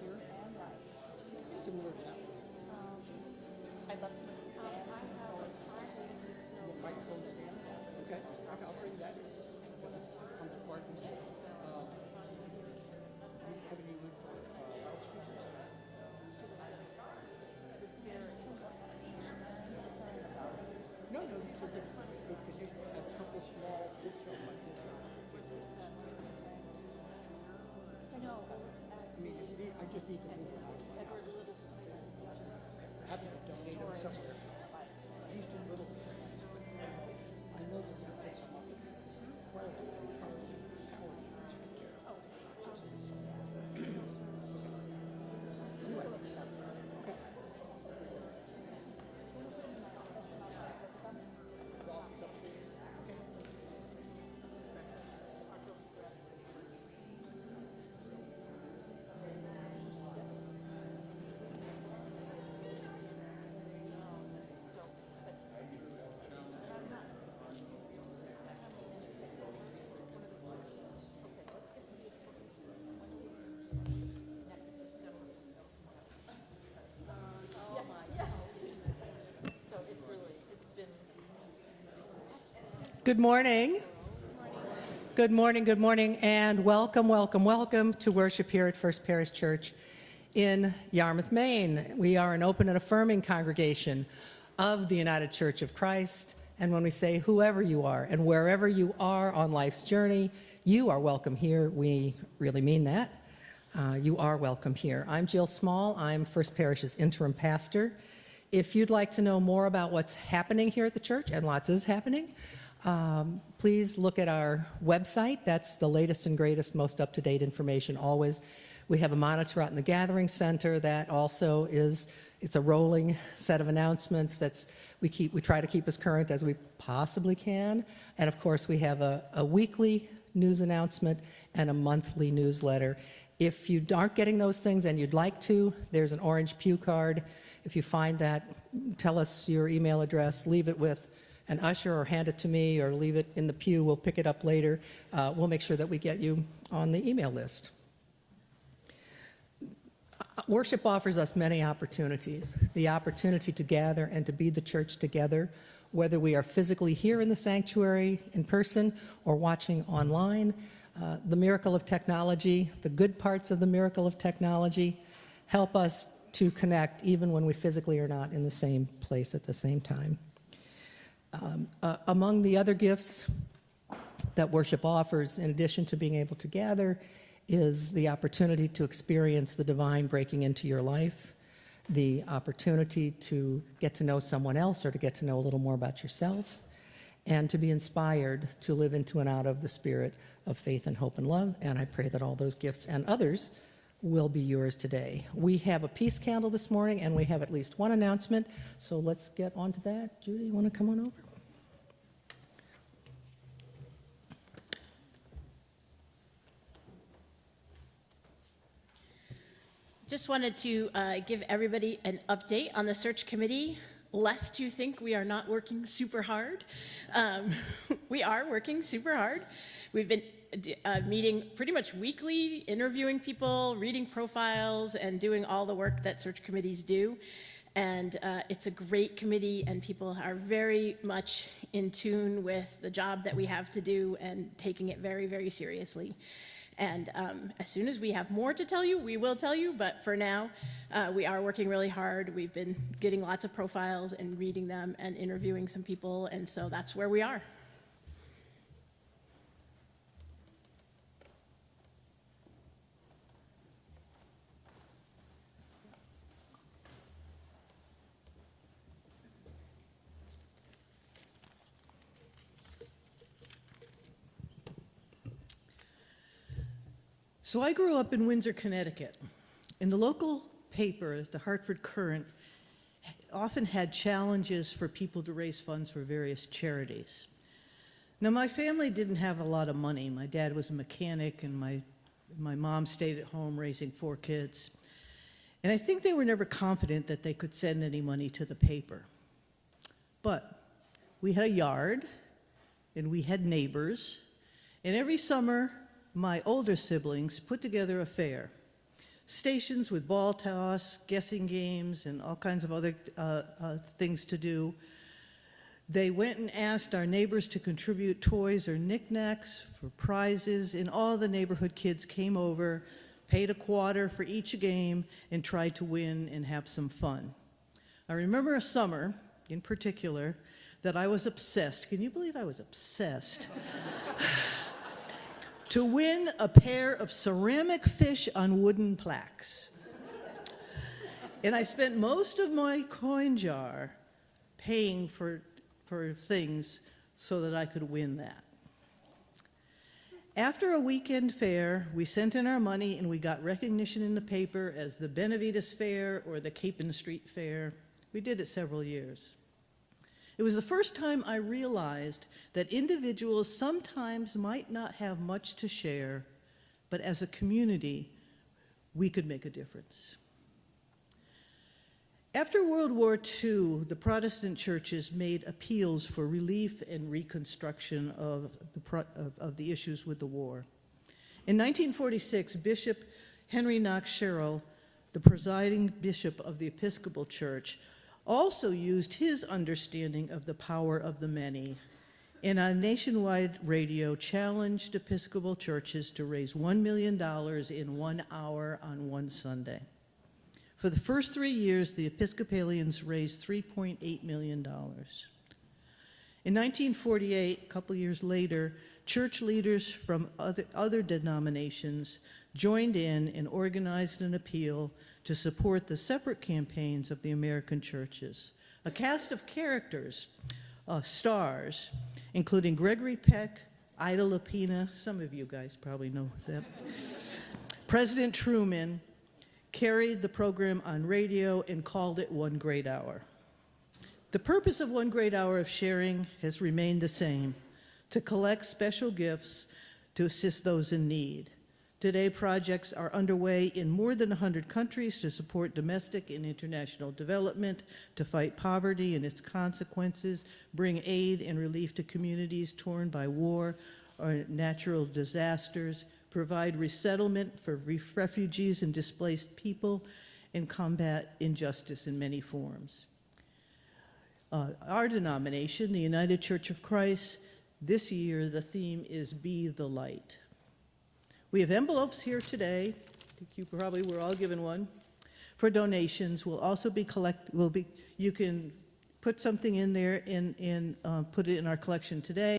here? Similar to that? I'd love to maybe stand. The microphone stand? Okay, I'll bring that. On the part. Do you have any room for loudspeakers? No, this is a different, because you have a couple small bookshelves like this. No, that was I mean, if you need, I just need to move it out. Edward Little. Have to donate them somewhere. I used to little. I know that you put some up. Good morning. Good morning, good morning, and welcome, welcome, welcome to worship here at First Parish Church in Yarmouth, Maine. We are an open and affirming congregation of the United Church of Christ, and when we say whoever you are and wherever you are on life's journey, you are welcome here. We really mean that. You are welcome here. I'm Jill Small. I'm First Parish's interim pastor. If you'd like to know more about what's happening here at the church, and lots is happening, please look at our website. That's the latest and greatest, most up-to-date information always. We have a monitor out in the Gathering Center that also it's a rolling set of announcements we try to keep as current as we possibly can. And of course, we have a weekly news announcement and a monthly newsletter. If you aren't getting those things and you'd like to, there's an orange pew card. If you find that, tell us your email address, leave it with an usher or hand it to me or leave it in the pew. We'll pick it up later. We'll make sure that we get you on the email list. Worship offers us many opportunities. The opportunity to gather and to be the church together, whether we are physically here in the sanctuary in person or watching online. The miracle of technology, the good parts of the miracle of technology help us to connect even when we physically are not in the same place at the same time. Among the other gifts that worship offers, in addition to being able to gather, is the opportunity to experience the divine breaking into your life, the opportunity to get to know someone else or to get to know a little more about yourself, and to be inspired to live into and out of the spirit of faith and hope and love. And I pray that all those gifts and others will be yours today. We have a peace candle this morning, and we have at least one announcement, so let's get on to that. Judy, you want to come on over? Just wanted to give everybody an update on the search committee, lest you think we are not working super hard. We are working super hard. We've been meeting pretty much weekly, interviewing people, reading profiles, and doing all the work that search committees do. And it's a great committee, and people are very much in tune with the job that we have to do and taking it very, very seriously. And as soon as we have more to tell you, we will tell you, but for now, we are working really hard. We've been getting lots of profiles and reading them and interviewing some people, and so that's where we are. So I grew up in Windsor, Connecticut, and the local paper, the Hartford Courant, often had challenges for people to raise funds for various charities. Now, my family didn't have a lot of money. My dad was a mechanic, and my mom stayed at home raising 4 kids. And I think they were never confident that they could send any money to the paper. But we had a yard, and we had neighbors, and every summer, my older siblings put together a fair. stations with ball toss, guessing games, and all kinds of other things to do. They went and asked our neighbors to contribute toys or knickknacks for prizes, and all the neighborhood kids came over, paid a quarter for each game, and tried to win and have some fun. I remember a summer, in particular, that I was obsessed. Can you believe I was obsessed? To win a pair of ceramic fish on wooden plaques. And I spent most of my coin jar paying for things so that I could win that. After a weekend fair, we sent in our money and we got recognition in the paper as the Benavides Fair or the Capon Street Fair. We did it several years. It was the first time I realized that individuals sometimes might not have much to share, but as a community, we could make a difference. After World War II, the Protestant churches made appeals for relief and reconstruction of the issues with the war. In 1946, Bishop Henry Knox Sherrill, the presiding bishop of the Episcopal Church, also used his understanding of the power of the many, and on nationwide radio challenged Episcopal churches to raise $1 million in 1 hour on one Sunday. For the first 3 years, the Episcopalians raised $3.8 million. In 1948, a couple years later, church leaders from other denominations joined in and organized an appeal to support the separate campaigns of the American churches. A cast of characters, stars, including Gregory Peck, Ida Lupina, some of you guys probably know them, President Truman, carried the program on radio and called it One Great Hour. The purpose of One Great Hour of sharing has remained the same, to collect special gifts to assist those in need. Today, projects are underway in more than 100 countries to support domestic and international development, to fight poverty and its consequences, bring aid and relief to communities torn by war or natural disasters, provide resettlement for refugees and displaced people, and combat injustice in many forms. Our denomination, the United Church of Christ, this year the theme is Be the Light. We have envelopes here today. I think you probably were all given one. For donations, we'll also be you can put something in there and put it in our collection today.